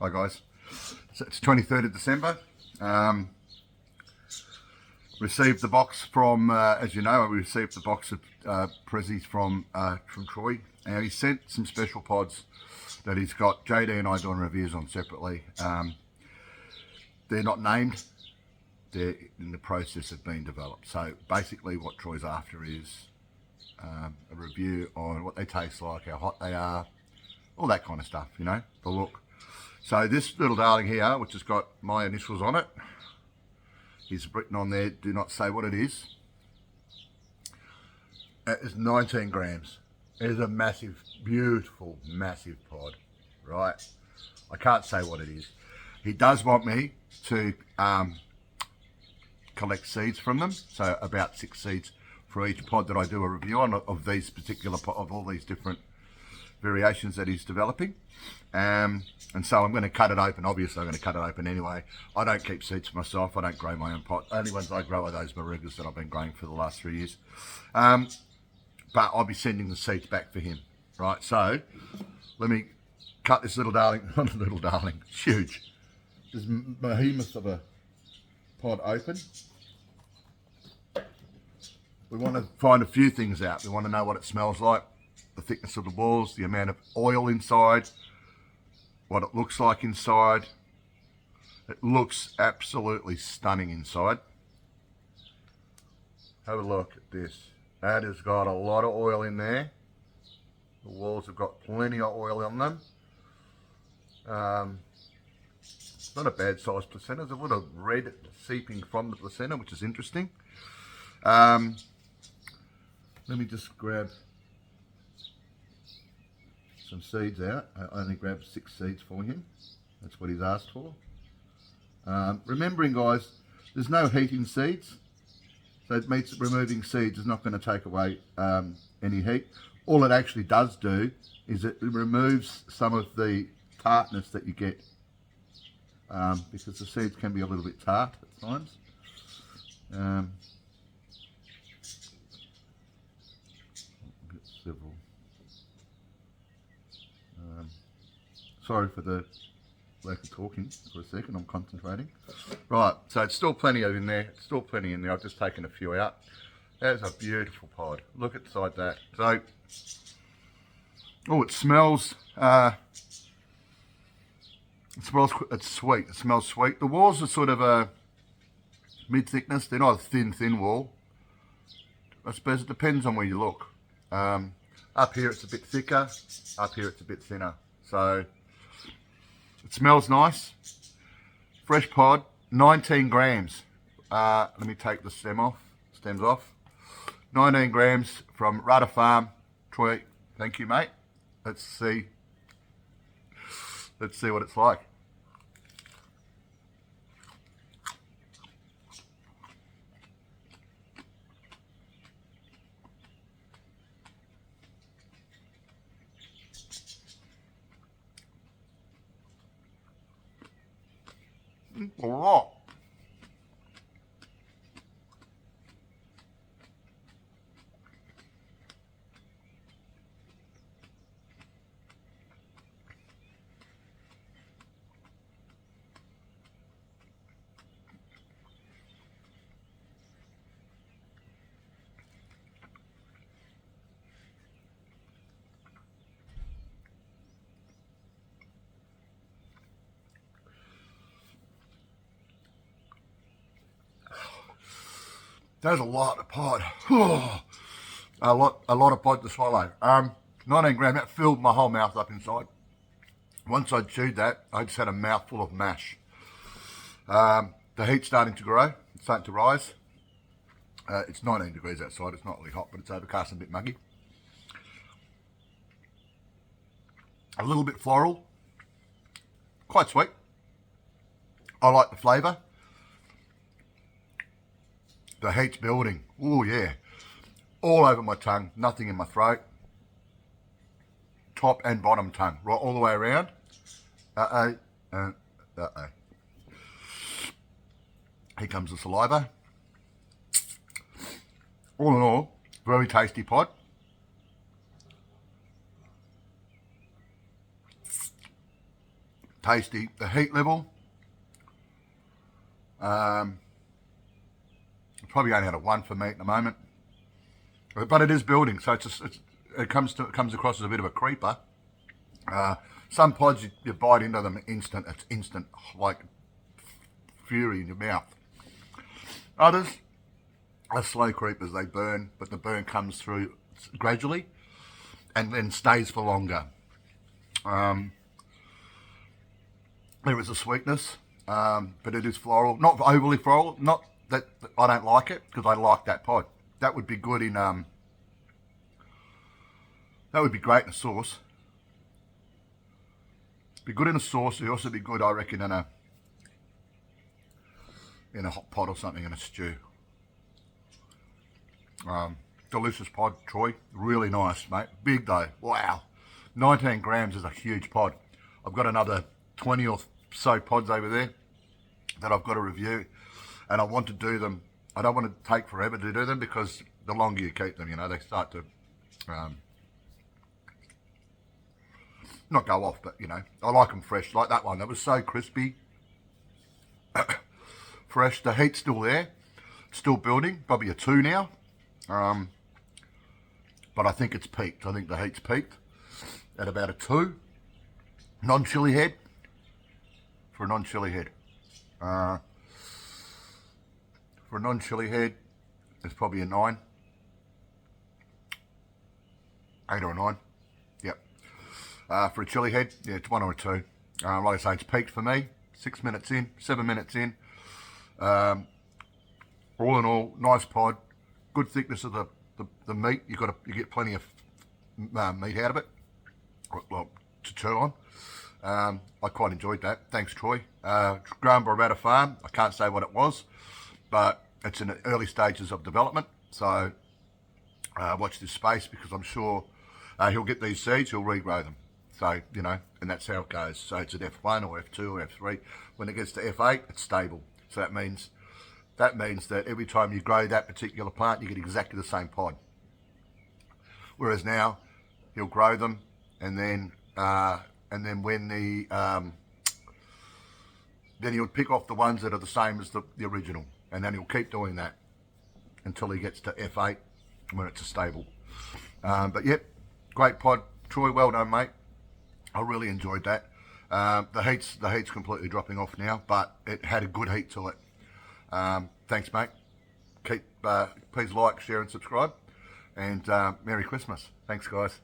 Hi guys. So it's 23rd of December. Received the box from, as you know, we received the box of prezzies from Troy. Now he sent some special pods that he's got JD and I doing reviews on separately. They're not named. They're in the process of being developed. So basically what Troy's after is a review on what they taste like, how hot they are, all that kind of stuff, you know, the look. So this little darling here, which has got my initials on it, he's written on there, do not say what it is. It is 19 grams. It is a massive, beautiful, massive pod, right? I can't say what it is. He does want me to collect seeds from them, so about 6 seeds for each pod that I do a review on of these particular of all these different variations that he's developing. And so I'm going to cut it open. Obviously I'm going to cut it open anyway. I don't keep seeds for myself. I don't grow my own pot. Only ones I grow are those Morugas that I've been growing for the last 3 years. But I'll be sending the seeds back for him, right? So let me cut this little darling, not a little darling, it's huge. This behemoth of a pod open. We want to find a few things out. We want to know what it smells like, the thickness of the walls, the amount of oil inside, what it looks like inside. It looks absolutely stunning inside. Have a look at this. That has got a lot of oil in there. The walls have got plenty of oil on them. It's not a bad sized placenta. There's a little red seeping from the placenta, which is interesting. Let me just grab some seeds out. I only grabbed 6 seeds for him. That's what he's asked for. Remembering, guys, there's no heat in seeds. So it means removing seeds is not going to take away any heat. All it actually does do is it removes some of the tartness that you get because the seeds can be a little bit tart at times. Several. Sorry for the lack of talking for a second, I'm concentrating. Right, so it's still plenty of in there, it's still plenty in there. I've just taken a few out. That's a beautiful pod. Look inside that. So, oh, it smells it's sweet. It smells sweet. The walls are sort of a mid-thickness. They're not a thin wall. I suppose it depends on where you look. Up here it's a bit thicker, up here it's a bit thinner. So it smells nice. Fresh pod, 19 grams. Let me take the stems off. 19 grams from Rudder Farm. Troy, thank you, mate. Let's see what it's like. A lot. There's a lot of pod. a lot of pod to swallow. 19 grams, that filled my whole mouth up inside. Once I chewed that, I just had a mouthful of mash. The heat's starting to grow, it's starting to rise. It's 19 degrees outside, it's not really hot, but it's overcast and a bit muggy. A little bit floral, quite sweet. I like the flavour. The heat's building. Oh yeah. All over my tongue, nothing in my throat. Top and bottom tongue, right all the way around. Here comes the saliva. All in all, very tasty pod. tasty. The heat level, probably only out of 1 for me at the moment, but it is building, so it comes across as a bit of a creeper. Some pods you bite into them instant. It's instant, like fury in your mouth. Others are slow creepers. They burn, but the burn comes through gradually and then stays for longer. There is a sweetness, but it is floral, not overly floral. Not that I don't like it, because I like that pod. That would be good in that would be great in a sauce. Be good in a sauce. It'd also be good, I reckon, in a hot pot or something, in a stew. Delicious pod, Troy. Really nice, mate. Big though. Wow. 19 grams is a huge pod. I've got another 20 or so pods over there that I've got to review, and I want to do them. I don't want to take forever to do them, because the longer you keep them, they start to not go off, but I like them fresh, like that one. That was so crispy, fresh. The heat's still there, still building. Probably a 2 now, but I think it's peaked. I think the heat's peaked at about a 2. Non-chili head. For a non-chili head, it's probably a 9, 8 or a 9. Yep. For a chili head, yeah, it's 1 or a 2. Like I say, it's peaked for me. 6 minutes in, 7 minutes in. All in all, nice pod. Good thickness of the meat. You get plenty of meat out of it. Well, to chew on. I quite enjoyed that. Thanks, Troy. Grown by a farm. I can't say what it was, but it's in the early stages of development. So watch this space, because I'm sure he'll get these seeds, he'll regrow them. So, and that's how it goes. So it's at F1 or F2 or F3. When it gets to F8, it's stable. So that means that every time you grow that particular plant, you get exactly the same pod. Whereas now, he'll grow them, and then when then he'll pick off the ones that are the same as the original, and then he'll keep doing that until he gets to F8, when it's a stable. But yep, great pod, Troy. Well done, mate. I really enjoyed that. The heat's completely dropping off now, but it had a good heat to it. Thanks, mate. Please like, share, and subscribe, and Merry Christmas. Thanks, guys.